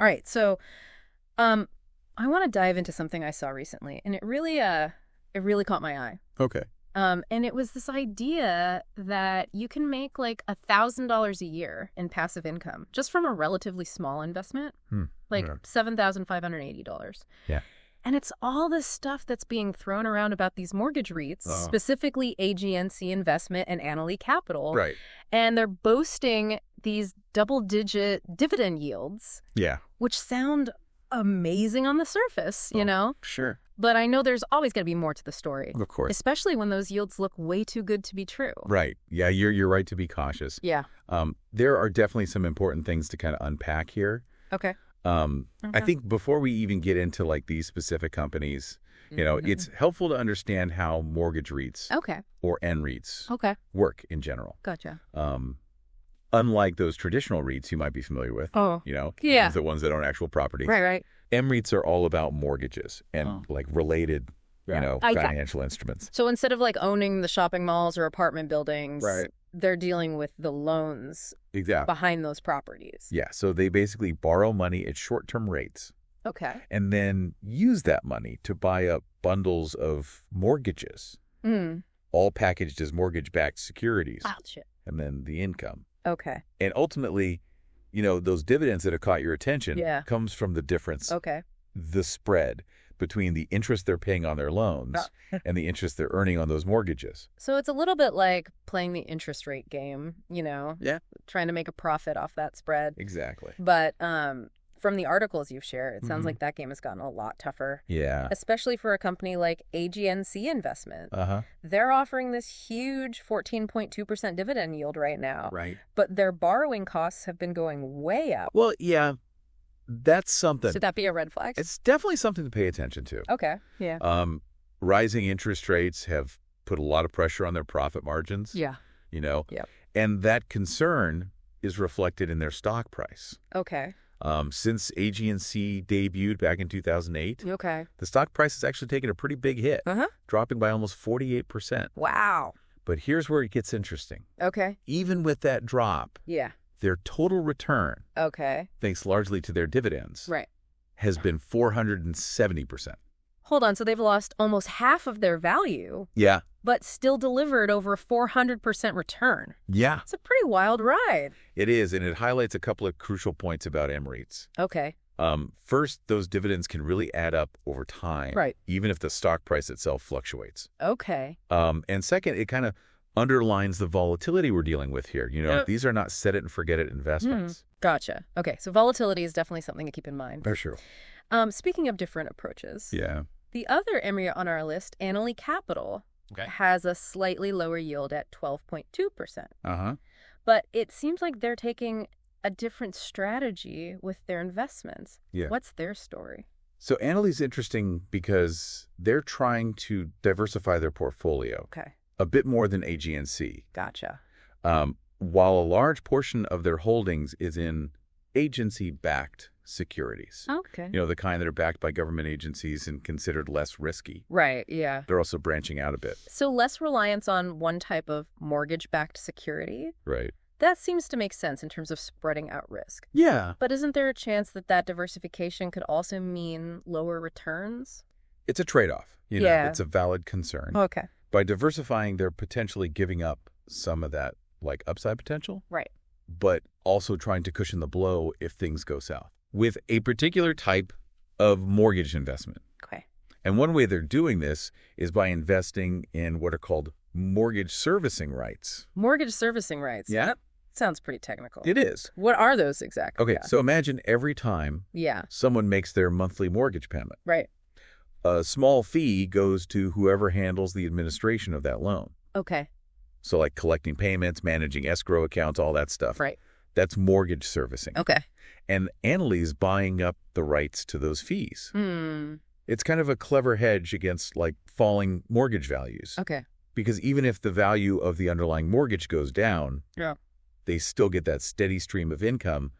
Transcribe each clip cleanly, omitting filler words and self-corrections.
All right. So I want to dive into something I saw recently, and it really caught my eye. Okay. And it was this idea that you can make like $1,000 a year in passive income just from a relatively small investment, like $7,580. Yeah. And it's all this stuff that's being thrown around about these mortgage REITs, specifically AGNC Investment and Annaly Capital. Right. And they're boasting these double-digit dividend yields. Yeah. Which sound amazing on the surface, you know? Sure. But I know there's always going to be more to the story. Of course. Especially when those yields look way too good to be true. Right. Yeah, you're right to be cautious. Yeah. There are definitely some important things to kind of unpack here. Okay. I think before we even get into like these specific companies, you know, it's helpful to understand how mortgage REITs or mREITs work in general. Gotcha. Unlike those traditional REITs you might be familiar with, you know, the ones that own actual property. Right. mREITs are all about mortgages and like related, you know, financial instruments. So instead of like owning the shopping malls or apartment buildings, they're dealing with the loans behind those properties. Yeah. So they basically borrow money at short-term rates. Okay. And then use that money to buy up bundles of mortgages, all packaged as mortgage-backed securities. Oh, shit. And then the income. Okay. And ultimately, you know, those dividends that have caught your attention comes from the difference, the spread between the interest they're paying on their loans and the interest they're earning on those mortgages. So it's a little bit like playing the interest rate game, you know? Yeah. Trying to make a profit off that spread. Exactly. But from the articles you've shared, it sounds like that game has gotten a lot tougher. Yeah. Especially for a company like AGNC Investment. They're offering this huge 14.2% dividend yield right now. Right. But their borrowing costs have been going way up. Well, yeah, that's something. Should that be a red flag? It's definitely something to pay attention to. Okay. Yeah. Rising interest rates have put a lot of pressure on their profit margins. Yeah. You know? Yep. And that concern is reflected in their stock price. Okay. Since AGNC debuted back in 2008, the stock price has actually taken a pretty big hit, dropping by almost 48%. Wow. But here's where it gets interesting. Okay. Even with that drop, their total return, thanks largely to their dividends, has been 470%. Hold on, so they've lost almost half of their value. Yeah. But still delivered over a 400% return. Yeah. It's a pretty wild ride. It is, and it highlights a couple of crucial points about mREITs. Okay. First, those dividends can really add up over time, even if the stock price itself fluctuates. Okay. And second, it kind of underlines the volatility we're dealing with here. You know, these are not set-it-and-forget-it investments. Gotcha. Okay, so volatility is definitely something to keep in mind. For sure. Speaking of different approaches, the other mREIT on our list, Annaly Capital, has a slightly lower yield at 12.2%. But it seems like they're taking a different strategy with their investments. Yeah. What's their story? So Annaly's interesting because they're trying to diversify their portfolio a bit more than AGNC. Gotcha. While a large portion of their holdings is in agency-backed securities. Okay. You know, the kind that are backed by government agencies and considered less risky. Right, yeah. They're also branching out a bit. So less reliance on one type of mortgage-backed security? Right. That seems to make sense in terms of spreading out risk. Yeah. But isn't there a chance that that diversification could also mean lower returns? It's a trade-off. You know, it's a valid concern. Okay. By diversifying, they're potentially giving up some of that, like, upside potential. Right. But also trying to cushion the blow if things go south with a particular type of mortgage investment. Okay. And one way they're doing this is by investing in what are called mortgage servicing rights. Mortgage servicing rights. Yeah. That sounds pretty technical. It is. What are those exactly? Okay, so imagine every time someone makes their monthly mortgage payment. Right. A small fee goes to whoever handles the administration of that loan. Okay. So like collecting payments, managing escrow accounts, all that stuff. Right. That's mortgage servicing. Okay. And Annaly's buying up the rights to those fees. It's kind of a clever hedge against like falling mortgage values. Okay. Because even if the value of the underlying mortgage goes down, they still get that steady stream of income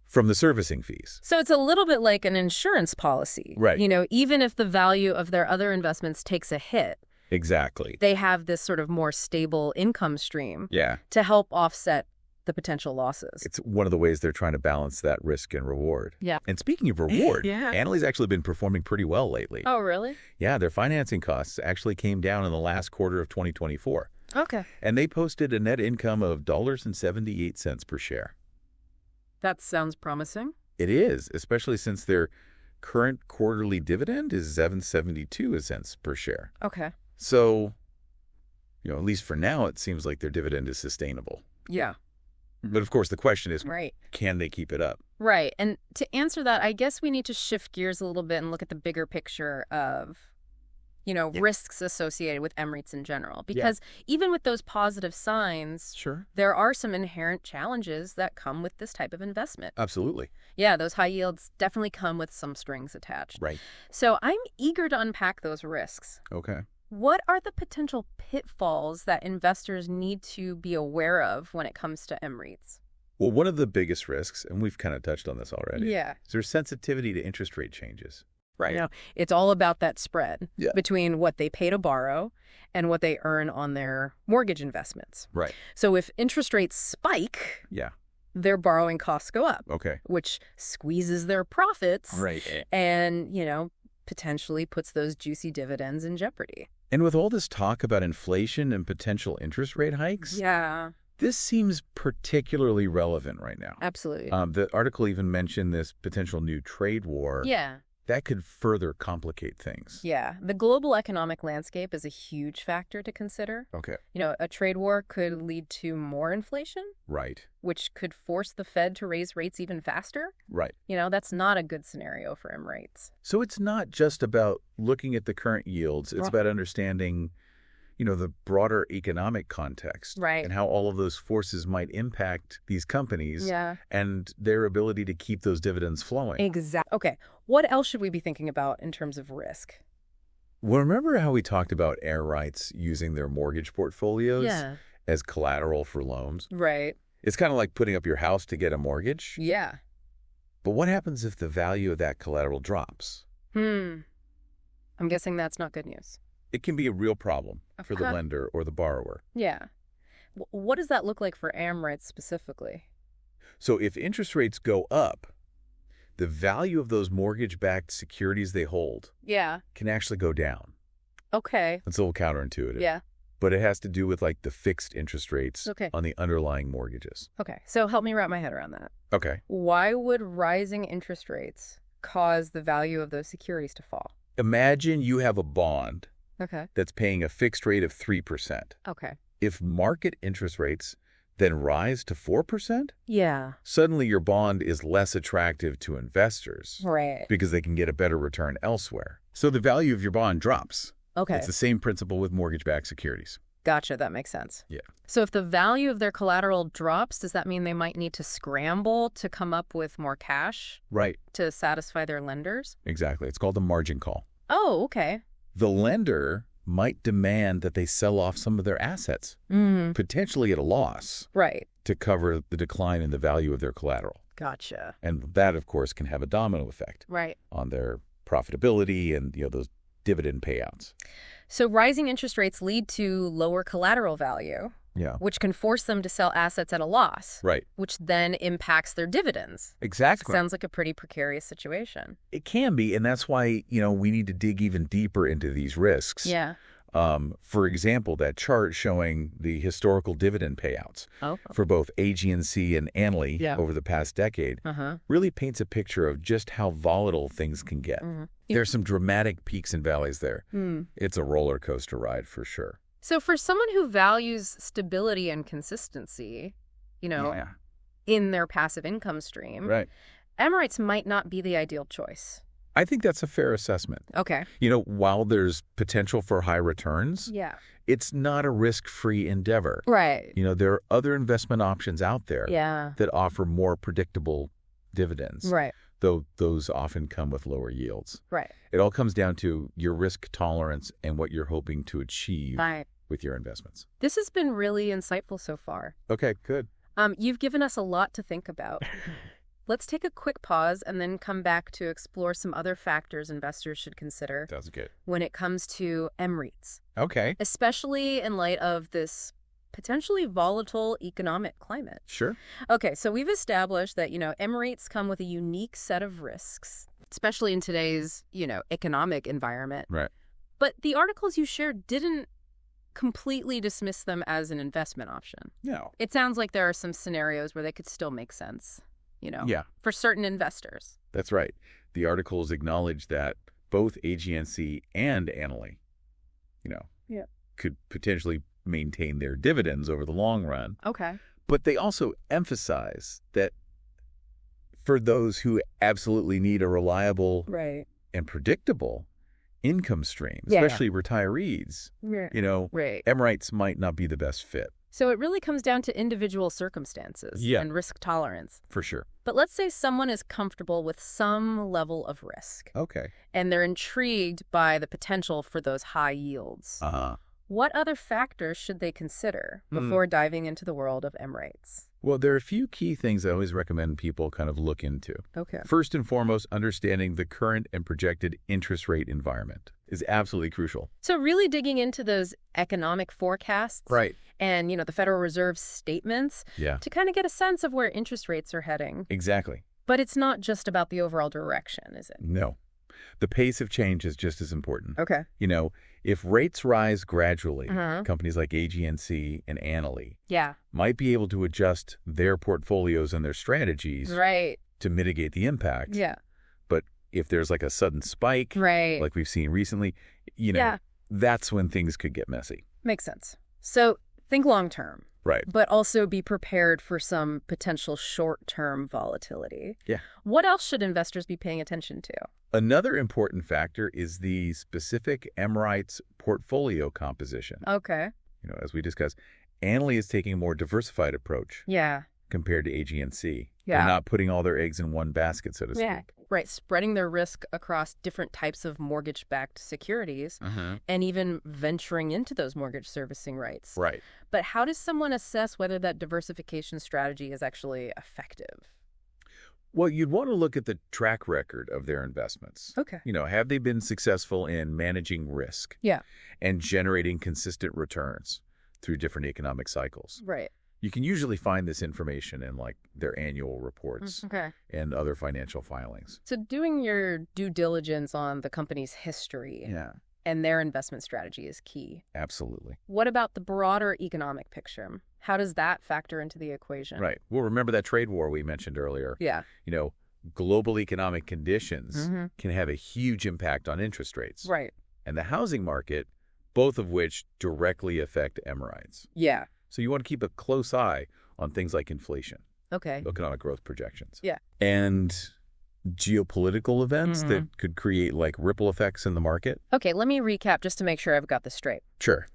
from the servicing fees. So it's a little bit like an insurance policy. Right. You know, even if the value of their other investments takes a hit. Exactly. They have this sort of more stable income stream. Yeah. To help offset the potential losses. It's one of the ways they're trying to balance that risk and reward. Yeah. And speaking of reward, Annaly's actually been performing pretty well lately. Oh, really? Yeah, their financing costs actually came down in the last quarter of 2024. Okay. And they posted a net income of $1.78 per share. That sounds promising. It is, especially since their current quarterly dividend is $7.72 per share. Okay. So, at least for now, it seems like their dividend is sustainable. Yeah. But of course, the question is, right, can they keep it up? Right. And to answer that, I guess we need to shift gears a little bit and look at the bigger picture of, risks associated with mREITs in general. Because even with those positive signs, there are some inherent challenges that come with this type of investment. Absolutely. Yeah, those high yields definitely come with some strings attached. Right. So I'm eager to unpack those risks. Okay. What are the potential pitfalls that investors need to be aware of when it comes to mREITs? Well, one of the biggest risks, and we've kind of touched on this already, is their sensitivity to interest rate changes. Right. It's all about that spread between what they pay to borrow and what they earn on their mortgage investments. Right. So if interest rates spike, their borrowing costs go up. Okay. Which squeezes their profits. Right. And, potentially puts those juicy dividends in jeopardy. And with all this talk about inflation and potential interest rate hikes, this seems particularly relevant right now. Absolutely. The article even mentioned this potential new trade war. Yeah. That could further complicate things. Yeah. The global economic landscape is a huge factor to consider. Okay. A trade war could lead to more inflation. Right. Which could force the Fed to raise rates even faster. Right. That's not a good scenario for mREITs. So it's not just about looking at the current yields. It's about understanding, the broader economic context. Right. And how all of those forces might impact these companies and their ability to keep those dividends flowing. Exactly. Okay. What else should we be thinking about in terms of risk? Well, remember how we talked about REITs using their mortgage portfolios as collateral for loans? Right. It's kind of like putting up your house to get a mortgage. Yeah. But what happens if the value of that collateral drops? I'm guessing that's not good news. It can be a real problem for the lender or the borrower. Yeah. What does that look like for mREITs specifically? So if interest rates go up, the value of those mortgage-backed securities they hold can actually go down. Okay. It's a little counterintuitive. Yeah. But it has to do with the fixed interest rates on the underlying mortgages. Okay. So help me wrap my head around that. Okay. Why would rising interest rates cause the value of those securities to fall? Imagine you have a bond that's paying a fixed rate of 3%. Okay. If market interest rates then rise to 4%, suddenly your bond is less attractive to investors. Right. Because they can get a better return elsewhere. So the value of your bond drops. Okay. It's the same principle with mortgage-backed securities. Gotcha. That makes sense. Yeah. So if the value of their collateral drops, does that mean they might need to scramble to come up with more cash? Right. To satisfy their lenders? Exactly. It's called a margin call. Oh, okay. The lender might demand that they sell off some of their assets, potentially at a loss, to cover the decline in the value of their collateral. Gotcha. And that, of course, can have a domino effect on their profitability and those dividend payouts. So rising interest rates lead to lower collateral value, which can force them to sell assets at a loss, which then impacts their dividends. Exactly. Sounds like a pretty precarious situation. It can be, and that's why, we need to dig even deeper into these risks. Yeah. For example, that chart showing the historical dividend payouts for both AGNC and Annaly over the past decade really paints a picture of just how volatile things can get. There's some dramatic peaks and valleys there. It's a roller coaster ride for sure. So for someone who values stability and consistency, in their passive income stream, mREITs might not be the ideal choice. I think that's a fair assessment. Okay. While there's potential for high returns, it's not a risk-free endeavor. Right. There are other investment options out there that offer more predictable dividends. Right. Though those often come with lower yields. Right. It all comes down to your risk tolerance and what you're hoping to achieve with your investments. This has been really insightful so far. Okay, good. You've given us a lot to think about. Let's take a quick pause and then come back to explore some other factors investors should consider. That's good. When it comes to mREITs. Okay. Especially in light of this potentially volatile economic climate. Sure. Okay, so we've established that, mREITs come with a unique set of risks, especially in today's, economic environment. Right. But the articles you shared didn't completely dismiss them as an investment option. No. It sounds like there are some scenarios where they could still make sense, for certain investors. That's right. The articles acknowledge that both AGNC and Annaly, could potentially maintain their dividends over the long run. Okay. But they also emphasize that for those who absolutely need a reliable and predictable income stream, especially retirees, mREITs might not be the best fit. So it really comes down to individual circumstances and risk tolerance. For sure. But let's say someone is comfortable with some level of risk. Okay. And they're intrigued by the potential for those high yields. What other factors should they consider before diving into the world of mREITs? Well, there are a few key things I always recommend people kind of look into. Okay. First and foremost, understanding the current and projected interest rate environment is absolutely crucial. So really digging into those economic forecasts and, the Federal Reserve's statements to kind of get a sense of where interest rates are heading. Exactly. But it's not just about the overall direction, is it? No. The pace of change is just as important. Okay. If rates rise gradually, companies like AGNC and Annaly might be able to adjust their portfolios and their strategies to mitigate the impact. Yeah. But if there's like a sudden spike, like we've seen recently, that's when things could get messy. Makes sense. So think long term. Right. But also be prepared for some potential short-term volatility. Yeah. What else should investors be paying attention to? Another important factor is the specific mREITs portfolio composition. Okay. As we discussed, Annaly is taking a more diversified approach. Yeah. Compared to AGNC. Yeah. They're not putting all their eggs in one basket, so to speak. Yeah. Right. Spreading their risk across different types of mortgage-backed securities and even venturing into those mortgage servicing rights. Right. But how does someone assess whether that diversification strategy is actually effective? Well, you'd want to look at the track record of their investments. Okay. Have they been successful in managing risk? Yeah. And generating consistent returns through different economic cycles? Right. You can usually find this information in their annual reports and other financial filings. So doing your due diligence on the company's history and their investment strategy is key. Absolutely. What about the broader economic picture? How does that factor into the equation? Right. Well, remember that trade war we mentioned earlier? Yeah. Global economic conditions can have a huge impact on interest rates. Right. And the housing market, both of which directly affect mREITs. Yeah. So you want to keep a close eye on things like inflation. Okay. Economic growth projections. Yeah. And geopolitical events that could create ripple effects in the market. Okay, let me recap just to make sure I've got this straight. Sure.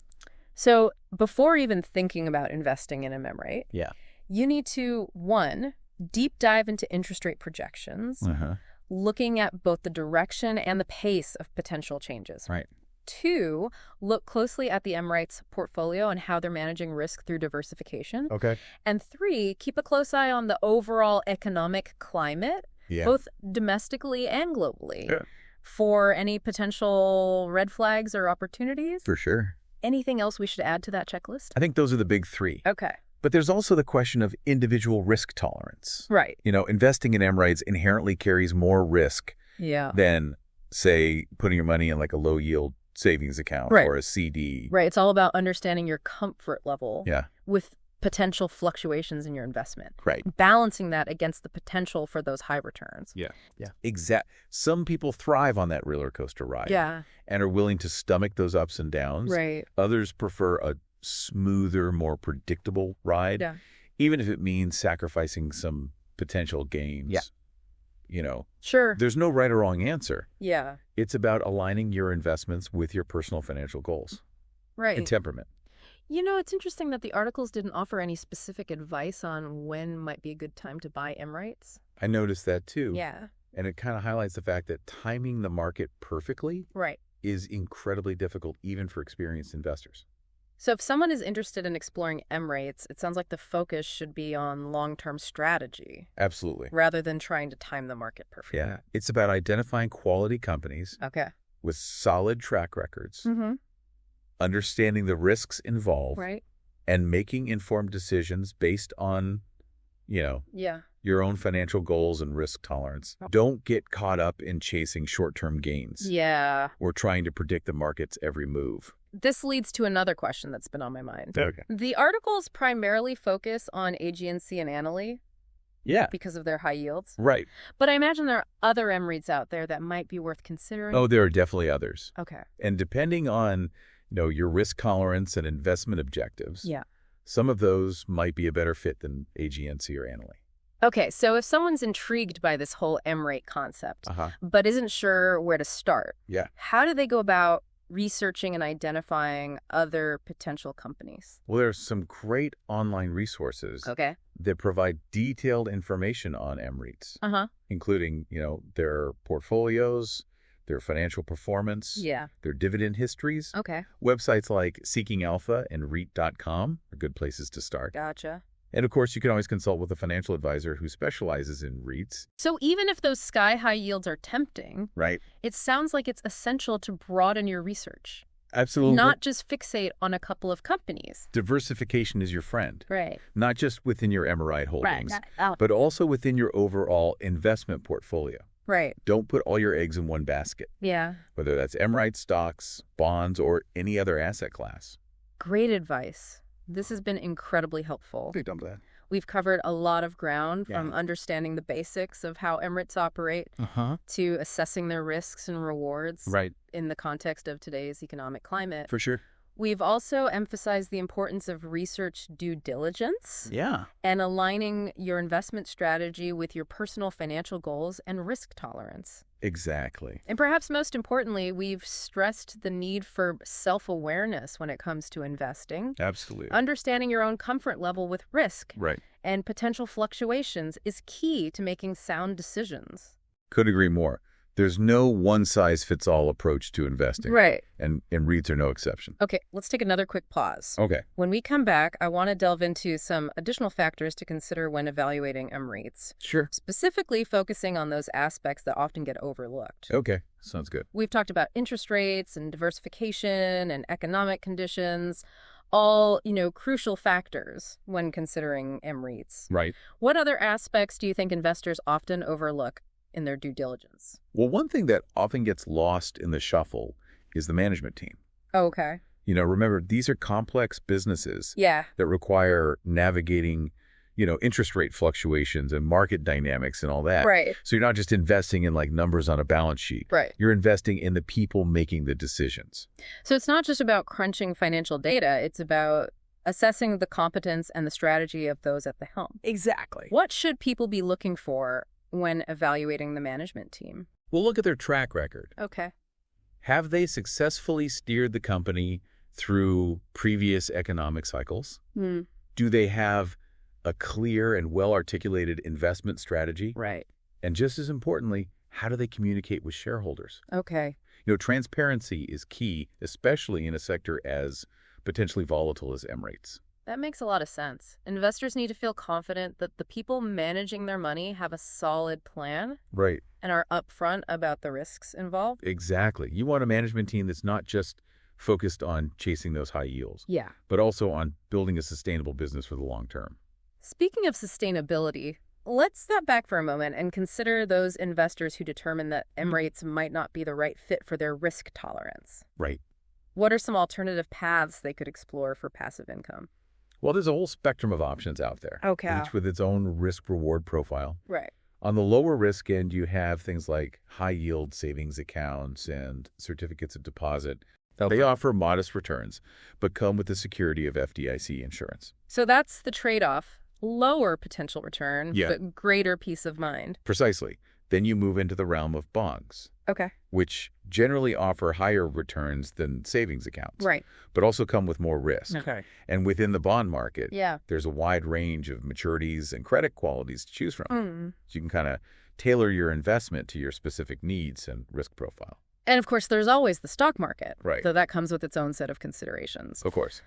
So before even thinking about investing in a mREIT, you need to, 1, deep dive into interest rate projections, looking at both the direction and the pace of potential changes. Right. 2, look closely at the mREITs portfolio and how they're managing risk through diversification. Okay. And 3, keep a close eye on the overall economic climate, both domestically and globally, for any potential red flags or opportunities. For sure. Anything else we should add to that checklist? I think those are the big 3. Okay. But there's also the question of individual risk tolerance. Right. Investing in mREITs inherently carries more risk than, say, putting your money in a low-yield savings account or a CD. Right. It's all about understanding your comfort level with potential fluctuations in your investment. Right. Balancing that against the potential for those high returns. Yeah. Exactly. Some people thrive on that roller coaster ride. Yeah. And are willing to stomach those ups and downs. Right. Others prefer a smoother, more predictable ride. Yeah. Even if it means sacrificing some potential gains. Yeah. Sure. There's no right or wrong answer. Yeah. It's about aligning your investments with your personal financial goals. Right. And temperament. It's interesting that the articles didn't offer any specific advice on when might be a good time to buy mREITs. I noticed that too. Yeah. And it kind of highlights the fact that timing the market perfectly is incredibly difficult, even for experienced investors. So if someone is interested in exploring mREITs, it sounds like the focus should be on long-term strategy. Absolutely. Rather than trying to time the market perfectly. Yeah. It's about identifying quality companies with solid track records, understanding the risks involved, and making informed decisions based on, your own financial goals and risk tolerance. Don't get caught up in chasing short-term gains. Yeah. Or trying to predict the market's every move. This leads to another question that's been on my mind. Okay. The articles primarily focus on AGNC and Annaly. Yeah. Because of their high yields. Right. But I imagine there are other mREITs out there that might be worth considering. Oh, there are definitely others. Okay. And depending on, your risk tolerance and investment objectives, yeah, some of those might be a better fit than AGNC or Annaly. Okay, so if someone's intrigued by this whole mREIT concept, but isn't sure where to start, how do they go about researching and identifying other potential companies? Well, there's some great online resources that provide detailed information on mREITs, including, their portfolios, their financial performance, their dividend histories. Okay. Websites like Seeking Alpha and REIT.com are good places to start. Gotcha. And of course, you can always consult with a financial advisor who specializes in REITs. So even if those sky-high yields are tempting, it sounds like it's essential to broaden your research. Absolutely. Not just fixate on a couple of companies. Diversification is your friend. Right. Not just within your mREIT holdings, but also within your overall investment portfolio. Right. Don't put all your eggs in one basket. Yeah. Whether that's mREIT stocks, bonds, or any other asset class. Great advice. This has been incredibly helpful. I'm glad. We've covered a lot of ground from understanding the basics of how mREITs operate to assessing their risks and rewards in the context of today's economic climate. For sure. We've also emphasized the importance of research due diligence and aligning your investment strategy with your personal financial goals and risk tolerance. Exactly. And perhaps most importantly, we've stressed the need for self-awareness when it comes to investing. Absolutely. Understanding your own comfort level with risk and potential fluctuations is key to making sound decisions. Couldn't agree more. There's no one-size-fits-all approach to investing. Right. And REITs are no exception. Okay, let's take another quick pause. Okay. When we come back, I want to delve into some additional factors to consider when evaluating mREITs. Sure. Specifically focusing on those aspects that often get overlooked. Okay, sounds good. We've talked about interest rates and diversification and economic conditions, all, crucial factors when considering mREITs. Right. What other aspects do you think investors often overlook in their due diligence? Well, one thing that often gets lost in the shuffle is the management team. Okay. Remember, these are complex businesses that require navigating, interest rate fluctuations and market dynamics and all that. Right. So you're not just investing in numbers on a balance sheet. Right. You're investing in the people making the decisions. So it's not just about crunching financial data. It's about assessing the competence and the strategy of those at the helm. Exactly. What should people be looking for when evaluating the management team? Well, look at their track record. Okay. Have they successfully steered the company through previous economic cycles? Do they have a clear and well-articulated investment strategy? Right. And just as importantly, how do they communicate with shareholders? Okay. Transparency is key, especially in a sector as potentially volatile as mREITs. That makes a lot of sense. Investors need to feel confident that the people managing their money have a solid plan. Right. And are upfront about the risks involved. Exactly. You want a management team that's not just focused on chasing those high yields, but also on building a sustainable business for the long term. Speaking of sustainability, let's step back for a moment and consider those investors who determine that mREITs might not be the right fit for their risk tolerance. Right. What are some alternative paths they could explore for passive income? Well, there's a whole spectrum of options out there, each with its own risk-reward profile. Right. On the lower risk end, you have things like high-yield savings accounts and certificates of deposit. They offer modest returns, but come with the security of FDIC insurance. So that's the trade-off. Lower potential return, but greater peace of mind. Precisely. Then you move into the realm of bonds. Okay. Which generally offer higher returns than savings accounts. Right. But also come with more risk. Okay. And within the bond market, there's a wide range of maturities and credit qualities to choose from. So you can kind of tailor your investment to your specific needs and risk profile. And of course, there's always the stock market. Right. Though that comes with its own set of considerations. Of course.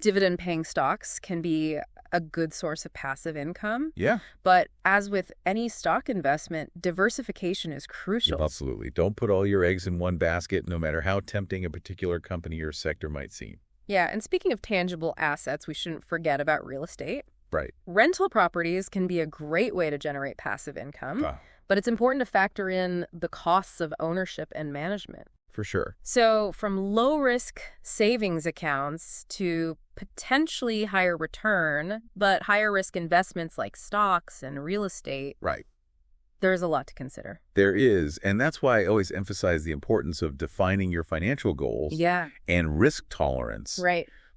Dividend-paying stocks can be a good source of passive income. Yeah. But as with any stock investment, diversification is crucial. Yeah, absolutely. Don't put all your eggs in one basket, no matter how tempting a particular company or sector might seem. Yeah, and speaking of tangible assets, we shouldn't forget about real estate. Right. Rental properties can be a great way to generate passive income, but it's important to factor in the costs of ownership and management. For sure. So from low-risk savings accounts to potentially higher return, but higher-risk investments like stocks and real estate. Right. There's a lot to consider. There is, and that's why I always emphasize the importance of defining your financial goals and risk tolerance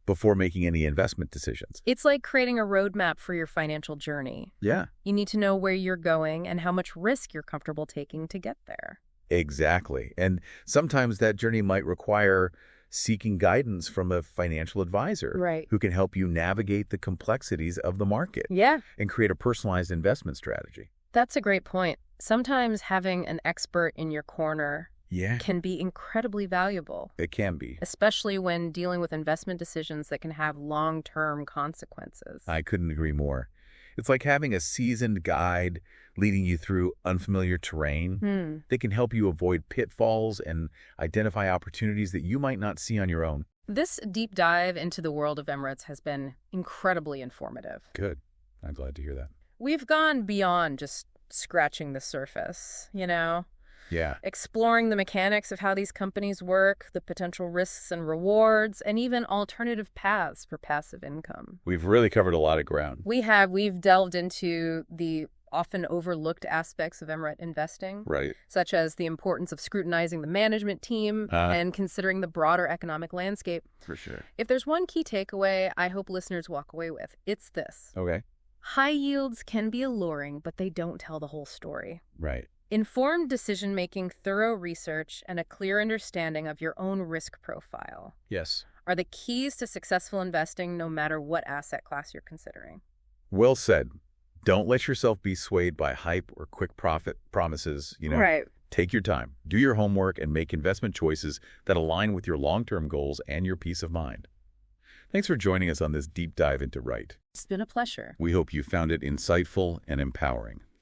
before making any investment decisions. It's like creating a roadmap for your financial journey. Yeah. You need to know where you're going and how much risk you're comfortable taking to get there. Exactly. And sometimes that journey might require seeking guidance from a financial advisor who can help you navigate the complexities of the market and create a personalized investment strategy. That's a great point. Sometimes having an expert in your corner can be incredibly valuable. It can be. Especially when dealing with investment decisions that can have long-term consequences. I couldn't agree more. It's like having a seasoned guide leading you through unfamiliar terrain. They can help you avoid pitfalls and identify opportunities that you might not see on your own. This deep dive into the world of mREITs has been incredibly informative. Good. I'm glad to hear that. We've gone beyond just scratching the surface, you know? Yeah. Exploring the mechanics of how these companies work, the potential risks and rewards, and even alternative paths for passive income. We've really covered a lot of ground. We have. We've delved into the often overlooked aspects of mREIT investing, such as the importance of scrutinizing the management team and considering the broader economic landscape. For sure. If there's one key takeaway I hope listeners walk away with, it's this. Okay. High yields can be alluring, but they don't tell the whole story. Right. Informed decision-making, thorough research, and a clear understanding of your own risk profile are the keys to successful investing no matter what asset class you're considering. Well said. Don't let yourself be swayed by hype or quick profit promises, Take your time, do your homework, and make investment choices that align with your long-term goals and your peace of mind. Thanks for joining us on this deep dive into REIT. It's been a pleasure. We hope you found it insightful and empowering.